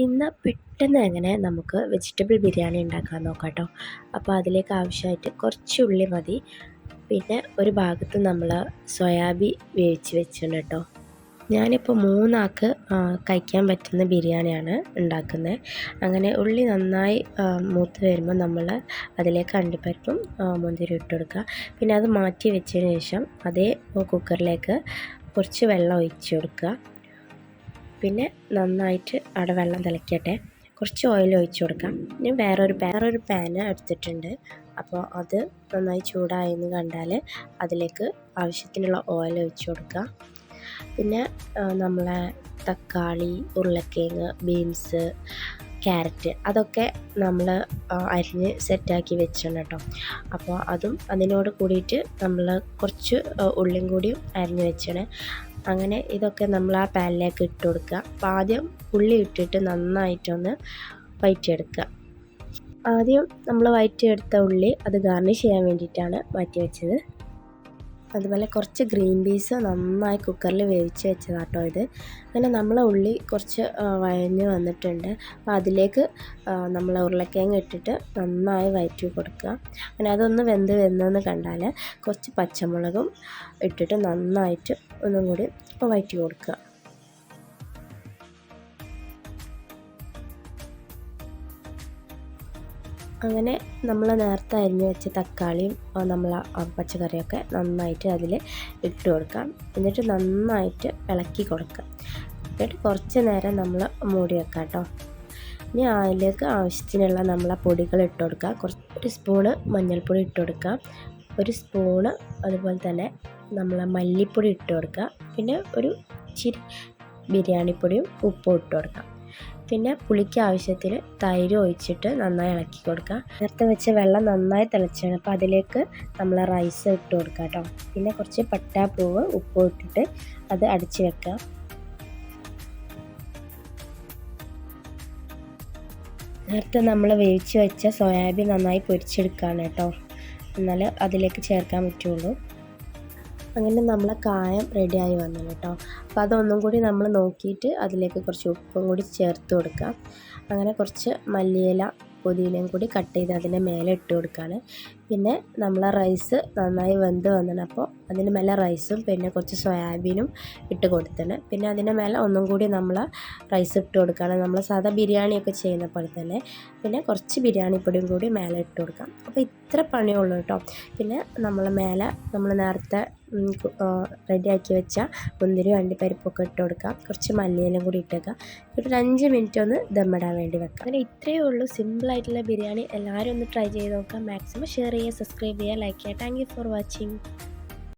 ഇന്ന് പെട്ടെന്ന് എങ്ങനെ നമുക്ക് വെജിറ്റബിൾ ബിരിയാണി ഉണ്ടാക്കാൻ നോക്കാം കേട്ടോ. അപ്പോൾ അതിലേക്ക് ആവശ്യമായിട്ട് കുറച്ച് ഉള്ളി മതി. പിന്നെ ഒരു ഭാഗത്ത് നമ്മൾ സോയാബീൻ വേവിച്ച് വെച്ചിട്ടുണ്ട് കേട്ടോ. ഞാനിപ്പോൾ 3 ആൾക്ക് കഴിക്കാൻ പറ്റുന്ന ബിരിയാണിയാണ് ഉണ്ടാക്കുന്നത്. അങ്ങനെ ഉള്ളി നന്നായി മൂത്ത് വരുമ്പോൾ നമ്മൾ അതിലേക്ക് അണ്ടിപ്പരിപ്പും മുന്തിരി ഇട്ട് കൊടുക്കുക. പിന്നെ അത് മാറ്റി വെച്ചതിന് ശേഷം അതേ കുക്കറിലേക്ക് കുറച്ച് വെള്ളം ഒഴിച്ച് കൊടുക്കുക. പിന്നെ നന്നായിട്ട് അവിടെ വെള്ളം തിളയ്ക്കട്ടെ. കുറച്ച് ഓയിൽ ഒഴിച്ച് കൊടുക്കാം. ഞാൻ വേറൊരു പാൻ എടുത്തിട്ടുണ്ട്. അപ്പോൾ അത് നന്നായി ചൂടായെന്ന് കണ്ടാൽ അതിലേക്ക് ആവശ്യത്തിനുള്ള ഓയിൽ ഒഴിച്ച് കൊടുക്കുക. പിന്നെ നമ്മളെ തക്കാളി, ഉരുളക്കിഴങ്ങ്, ബീൻസ്, ക്യാരറ്റ് അതൊക്കെ നമ്മൾ അരിഞ്ഞ് സെറ്റാക്കി വെച്ചിട്ടുണ്ട് കേട്ടോ. അപ്പോൾ അതും അതിനോട് കൂടിയിട്ട് നമ്മൾ കുറച്ച് ഉള്ളിയും കൂടിയും അരിഞ്ഞ് വെച്ചാണ്. അങ്ങനെ ഇതൊക്കെ നമ്മൾ ആ പാനിലേക്ക് ഇട്ട് കൊടുക്കുക. അപ്പോൾ ആദ്യം ഉള്ളി ഇട്ടിട്ട് നന്നായിട്ടൊന്ന് വഴറ്റിയെടുക്കുക. ആദ്യം നമ്മൾ വഴറ്റിയെടുത്ത ഉള്ളി അത് ഗാർണിഷ് ചെയ്യാൻ വേണ്ടിയിട്ടാണ് മാറ്റി വെച്ചത്. അതുപോലെ കുറച്ച് ഗ്രീൻ പീസ് നന്നായി കുക്കറിൽ വേവിച്ച് വെച്ചതാട്ടോ ഇത്. അങ്ങനെ നമ്മളെ ഉള്ളി കുറച്ച് വഴഞ്ഞ് വന്നിട്ടുണ്ട്. അപ്പോൾ അതിലേക്ക് നമ്മൾ ഉരുളക്കിഴങ്ങ് ഇട്ടിട്ട് നന്നായി വഴറ്റി കൊടുക്കുക. അങ്ങനെ അതൊന്ന് വെന്തെന്ന് കണ്ടാൽ കുറച്ച് പച്ചമുളകും ഇട്ടിട്ട് നന്നായിട്ട് ഒന്നും കൂടി വഴറ്റി കൊടുക്കുക. അങ്ങനെ നമ്മൾ നേരത്തെ അരിഞ്ഞ് വെച്ച തക്കാളിയും നമ്മൾ പച്ചക്കറിയൊക്കെ നന്നായിട്ട് അതിൽ ഇട്ട് കൊടുക്കാം. എന്നിട്ട് നന്നായിട്ട് ഇളക്കി കൊടുക്കാം. എന്നിട്ട് കുറച്ച് നേരം നമ്മൾ മൂടി വെക്കാം കേട്ടോ. ഇനി അതിലേക്ക് ആവശ്യത്തിനുള്ള നമ്മളെ പൊടികൾ ഇട്ട് കൊടുക്കുക. ഒരു സ്പൂണ് മഞ്ഞൾപ്പൊടി ഇട്ട് കൊടുക്കുക. ഒരു സ്പൂണ് അതുപോലെ തന്നെ നമ്മളെ മല്ലിപ്പൊടി ഇട്ട് കൊടുക്കുക. പിന്നെ ഒരു ഇച്ചിരി ബിരിയാണിപ്പൊടിയും ഉപ്പും ഇട്ട് കൊടുക്കാം. പിന്നെ പുളിക്ക് ആവശ്യത്തിന് തൈര് ഒഴിച്ചിട്ട് നന്നായി ഇളക്കി കൊടുക്കുക. നേരത്തെ വെച്ച വെള്ളം നന്നായി തിളച്ചാണ്. അപ്പോൾ അതിലേക്ക് നമ്മൾ റൈസ് ഇട്ട് കൊടുക്കുക കേട്ടോ. പിന്നെ കുറച്ച് പട്ടാപ്പൂവ് ഉപ്പ് ഇട്ടിട്ട് അത് അടച്ച് വെക്കുക. നേരത്തെ നമ്മൾ വേവിച്ച് വെച്ച സോയാബീൻ നന്നായി പൊരിച്ചെടുക്കുകയാണ് കേട്ടോ. എന്നാൽ അതിലേക്ക് ചേർക്കാൻ പറ്റുള്ളൂ. അങ്ങനെ നമ്മളെ കായം റെഡിയായി വന്നു കേട്ടോ. അപ്പോൾ അതൊന്നും കൂടി നമ്മൾ നോക്കിയിട്ട് അതിലേക്ക് കുറച്ച് ഉപ്പും കൂടി ചേർത്ത് കൊടുക്കുക. അങ്ങനെ കുറച്ച് മല്ലിയില പുതിനയും കൂടി കട്ട് ചെയ്ത് അതിൻ്റെ മേലെ ഇട്ട് കൊടുക്കുകയാണ്. പിന്നെ നമ്മളെ റൈസ് നന്നായി വെന്ത് വന്നിട്ടുണ്ട്. അപ്പോൾ അതിന് മേലെ റൈസും പിന്നെ കുറച്ച് സോയാബീനും ഇട്ട് കൊടുത്തിട്ടുണ്ട്. പിന്നെ അതിൻ്റെ മേലെ ഒന്നും കൂടി നമ്മൾ റൈസ് ഇട്ട് കൊടുക്കുകയാണ്. നമ്മൾ സാധാ ബിരിയാണിയൊക്കെ ചെയ്യുന്ന പോലെ തന്നെ. പിന്നെ കുറച്ച് ബിരിയാണിപ്പൊടിയും കൂടി മേലെ ഇട്ട് കൊടുക്കാം. അപ്പോൾ ഇത്ര പണിയുള്ളൂ കേട്ടോ. പിന്നെ നമ്മൾ മേലെ നമ്മൾ നേരത്തെ റെഡിയാക്കി വെച്ച മുന്തിരിയും അണ്ടിപ്പരിപ്പൊക്കെ ഇട്ട് കൊടുക്കാം. കുറച്ച് മല്ലിയിലും കൂടി ഇട്ടേക്കുക. ഒരു 5 മിനിറ്റ് ഒന്ന് ദമ്മിടാൻ വേണ്ടി വെക്കാം. അങ്ങനെ ഇത്രയേ ഉള്ളൂ സിമ്പിളായിട്ടുള്ള ബിരിയാണി. എല്ലാവരും ഒന്ന് ട്രൈ ചെയ്ത് നോക്കാം. മാക്സിമം ഷെയർ ചെയ്യുക, സബ്സ്ക്രൈബ് ചെയ്യുക, ലൈക്ക് ചെയ്യുക. Thank you for watching.